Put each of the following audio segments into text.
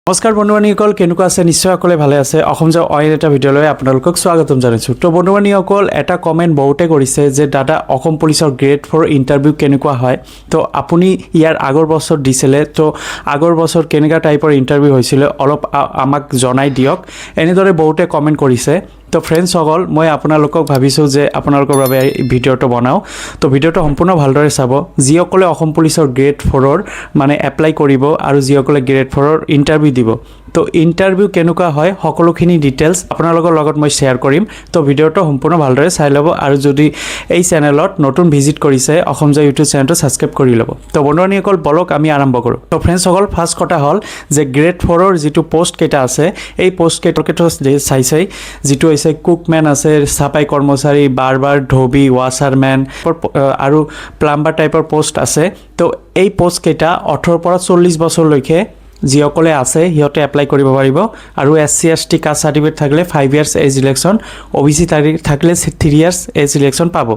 নমস্কাৰ বন্ধুবান্ধৱীসকল, কেনেকুৱা আছে? নিশ্চয় সকলে ভালে আছে। অসম যে অইন এটা ভিডিঅ'লৈ আপোনালোকক স্বাগতম জনাইছোঁ। তো বন্ধুবান্ধৱীসকল, এটা কমেণ্ট বহুতে কৰিছে যে দাদা অসম পুলিচৰ গ্ৰেড 4 ইণ্টাৰভিউ কেনেকুৱা হয়। তো আপুনি ইয়াৰ আগৰ বছৰ দিছিলে, তো আগৰ বছৰ কেনেকুৱা টাইপৰ ইণ্টাৰভিউ হৈছিলে অলপ আমাক জনাই দিয়ক। এনেদৰে বহুতে কমেণ্ট কৰিছে। তো ফ্ৰেণ্ডছসকল, মই আপোনালোকক ভাবিছোঁ যে আপোনালোকৰ বাবে এই ভিডিঅ'টো বনাওঁ। তো ভিডিঅ'টো সম্পূৰ্ণ ভালদৰে চাব। যিসকলে অসম পুলিচৰ গ্ৰেড 4ৰ মানে এপ্লাই কৰিব আৰু যিসকলে গ্ৰেড 4ৰ ইণ্টাৰভিউ দিব, তো ইণ্টাৰভিউ কেনেকুৱা হয় সকলোখিনি ডিটেইলছ আপোনালোকৰ লগত মই শ্বেয়াৰ কৰিম। তো ভিডিঅ'টো সম্পূৰ্ণ ভালদৰে চাই ল'ব আৰু যদি এই চেনেলত নতুন ভিজিট কৰিছে অসম যে ইউটিউব চেনেলটো ছাবস্ক্ৰাইব কৰি ল'ব। তো বন্ধুসকল, বলক আমি আৰম্ভ কৰোঁ। তো ফ্ৰেণ্ডছসকল, ফাৰ্ষ্ট কথা হ'ল যে গ্ৰেড 4ৰ যিটো পষ্ট কেইটা আছে, এই পষ্ট কেইটা চাইছে, যিটো হৈছে কুকমেন আছে, চাফাই কৰ্মচাৰী, বাৰ্বাৰ, ধোবী, ৱাছাৰমেন আৰু প্লাম্বাৰ টাইপৰ পষ্ট আছে। তো এই পষ্ট কেইটা 18 পৰা 40 বছৰলৈকে যিসকলে আছে সিহঁতে এপ্লাই কৰিব পাৰিব। আৰু SC ST কাষ্ট চাৰ্টিফিকেট থাকিলে 5 ইয়াৰ্ছ এজ ইলেকশ্যন, OBC থাকিলে 3 ইয়াৰ্ছ এজ ইলেকশ্যন পাব।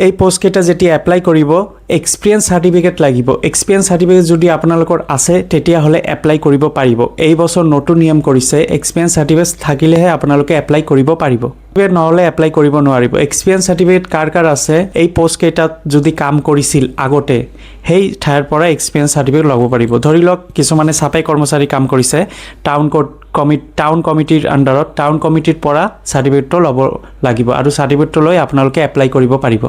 এই পোষ্টকেইটা যেতিয়া এপ্লাই কৰিব এক্সপিৰিয়েঞ্চ চাৰ্টিফিকেট লাগিব। এক্সপিৰিয়েঞ্চ চাৰ্টিফিকেট যদি আপোনালোকৰ আছে তেতিয়াহ'লে এপ্লাই কৰিব পাৰিব। এই বছৰ নতুন নিয়ম কৰিছে, এক্সপিৰিয়েঞ্চ চাৰ্টিফিকেট থাকিলেহে আপোনালোকে এপ্লাই কৰিব পাৰিব, নহ'লে এপ্লাই কৰিব নোৱাৰিব। এক্সপিৰিয়েঞ্চ চাৰ্টিফিকেট কাৰ কাৰ আছে, এই পোষ্টকেইটাত যদি কাম কৰিছিল আগতে সেই ঠাইৰ পৰা এক্সপিৰিয়েঞ্চ চাৰ্টিফিকেট ল'ব পাৰিব। ধৰি লওক কিছুমানে চাফাই কৰ্মচাৰী কাম কৰিছে টাউন কমিটিৰ আণ্ডাৰত, টাউন কমিটিৰ পৰা চাৰ্টিফিকেটটো ল'ব লাগিব আৰু চাৰ্টিফিকেটটো লৈ আপোনালোকে এপ্লাই কৰিব পাৰিব।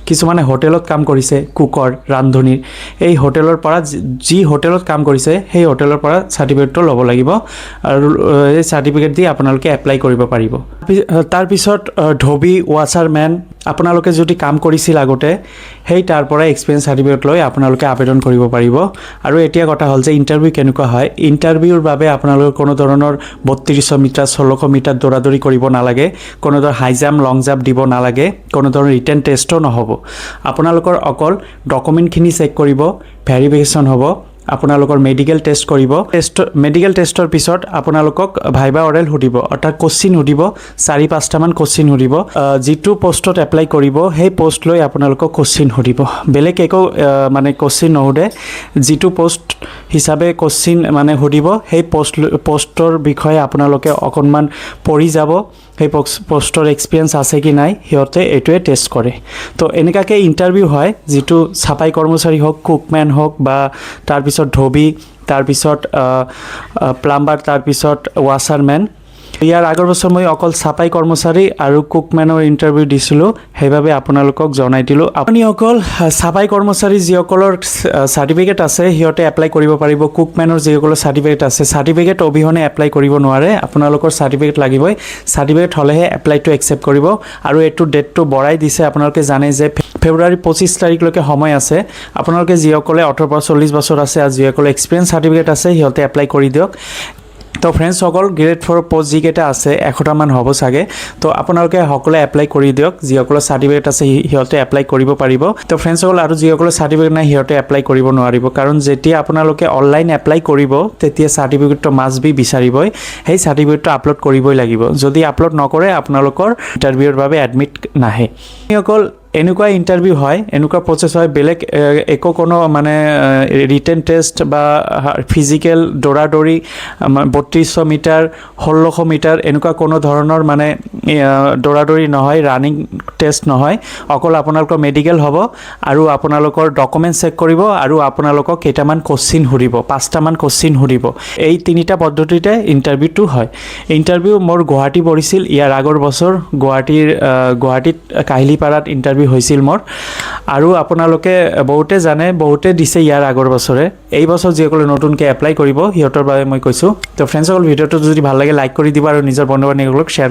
কিছুমানে হোটেলত কাম কৰিছে, কুকৰ, ৰান্ধনীৰ, এই হোটেলৰ পৰা যি হোটেলত কাম কৰিছে সেই হোটেলৰ পৰা চাৰ্টিফিকেটটো ল'ব লাগিব আৰু এই চাৰ্টিফিকেট দি আপোনালোকে এপ্লাই কৰিব পাৰিব। তাৰপিছত ধোবী, ৱাছাৰমেন, আপোনালোকে যদি কাম কৰিছিল আগতে সেই তাৰ পৰা এক্সপিৰিয়েঞ্চ চাৰ্টিফিকেট লৈ আপোনালোকে আবেদন কৰিব পাৰিব। আৰু এতিয়া কথা হ'ল যে ইণ্টাৰভিউ কেনেকুৱা হয়। ইণ্টাৰভিউৰ বাবে আপোনালোকে কোনো ধৰণৰ 3200 মিটাৰ 1600 মিটাৰ দৌৰাদৌৰি কৰিব নালাগে, কোনো ধৰণৰ হাই জাম্প লং জাম্প দিব নালাগে, কোনো ধৰণৰ ৰিটেন টেষ্টো নহ'ব। আপোনালোকৰ অকল ডকুমেণ্টখিনি চেক কৰিব, ভেৰিফিকেশ্যন হ'ব, আপোনালোকৰ মেডিকেল টেষ্ট কৰিব। মেডিকেল টেষ্টৰ পিছত আপোনালোকক ভাইবা অৰেল সুধিব, অৰ্থাৎ কোশ্চিন সুধিব, 4-5টামান কোশ্চিন সুধিব। যিটো পোষ্টত এপ্লাই কৰিব সেই পোষ্ট লৈ আপোনালোকক কোশ্চিন সুধিব, বেলেগ একো মানে কোশ্চিন নুসুধে। যিটো পোষ্ট হিচাপে কোশ্চিন মানে সুধিব সেই পোষ্টৰ বিষয়ে আপোনালোকে অকণমান পঢ়ি যাব, সেই পোষ্টৰ এক্সপিৰিয়েঞ্চ আছে কি নাই সিহঁতে এইটোৱে টেষ্ট কৰে। তো এনেকুৱাকৈ ইণ্টাৰভিউ হয়, যিটো চাফাই কৰ্মচাৰী হওক, কুকমেন হওক বা তাৰপিছত ধোবী, তাৰপিছত প্লাম্বাৰ, তাৰপিছত ৱাছাৰমেন। ইয়াৰ আগৰ বছৰ মই অকল চাফাই কৰ্মচাৰী আৰু কুকমেনৰ ইণ্টাৰভিউ দিছিলোঁ, সেইবাবে আপোনালোকক জনাই দিলোঁ। আপুনি অকল চাফাই কৰ্মচাৰী যিসকলৰ চাৰ্টিফিকেট আছে সিহঁতে এপ্লাই কৰিব পাৰিব। কুকমেনৰ যিসকলৰ চাৰ্টিফিকেট আছে, চাৰ্টিফিকেট অবিহনে এপ্লাই কৰিব নোৱাৰে, আপোনালোকৰ চাৰ্টিফিকেট লাগিবই। চাৰ্টিফিকেট হ'লেহে এপ্লাইটো একচেপ্ট কৰিব। আৰু এইটো ডেটটো বঢ়াই দিছে, আপোনালোকে জানে যে ফেব্ৰুৱাৰী 25 তাৰিখলৈকে সময় আছে। আপোনালোকে যিসকলে 18 পৰা 40 বছৰ আছে আৰু যিসকলে এক্সপিৰিয়েঞ্চ চাৰ্টিফিকেট আছে সিহঁতে এপ্লাই কৰি দিয়ক। তো ফ্ৰেণ্ডছসকল, গ্ৰেড 4 পষ্ট যিকেইটা আছে 100টামান হ'ব চাগে। তো আপোনালোকে সকলোৱে এপ্লাই কৰি দিয়ক। যিসকলৰ চাৰ্টিফিকেট আছে সিহঁতে এপ্লাই কৰিব পাৰিব। তো ফ্ৰেণ্ডছসকল, আৰু যিসকলৰ চাৰ্টিফিকেট নাই সিহঁতে এপ্লাই কৰিব নোৱাৰিব, কাৰণ যেতিয়া আপোনালোকে অনলাইন এপ্লাই কৰিব তেতিয়া চাৰ্টিফিকেটটো মাষ্ট বি বিচাৰিবই, সেই চাৰ্টিফিকেটটো আপলোড কৰিবই লাগিব। যদি আপলোড নকৰে আপোনালোকৰ ইণ্টাৰভিউৰ বাবে এডমিট নাহে। অকল এনেকুৱা ইণ্টাৰভিউ হয়, এনেকুৱা প্ৰচেছ হয়, বেলেগ একো কোনো মানে ৰিটেন টেষ্ট বা ফিজিকেল দৌৰাদৌৰি 3200 মিটাৰ 1600 মিটাৰ এনেকুৱা কোনো ধৰণৰ মানে দৌৰাদৌৰি নহয়, ৰানিং টেষ্ট নহয়। অকল আপোনালোকৰ মেডিকেল হ'ব আৰু আপোনালোকৰ ডকুমেণ্ট চেক কৰিব আৰু আপোনালোকক কেইটামান কোশ্চিন সুধিব, 5টামান কোশ্চিন সুধিব। এই 3টা পদ্ধতিতে ইণ্টাৰভিউটো হয়। ইণ্টাৰভিউ মোৰ গুৱাহাটী পৰিছিল ইয়াৰ আগৰ বছৰ, গুৱাহাটীত কাহিলীপাৰাত ইণ্টাৰভিউ হৈছিল মোৰ। আৰু আপোনালোকে বহুতে জানে, বহুতে দিছে ইয়াৰ আগৰ বছৰে। এই বছৰ যিসকলে নতুনকৈ এপ্লাই কৰিব সিহঁতৰ বাবে মই কৈছোঁ। তো ফ্ৰেণ্ডছসকল, ভিডিঅ'টো যদি ভাল লাগে লাইক কৰি দিব আৰু নিজৰ বন্ধু বান্ধৱীসকলক শ্বেয়াৰ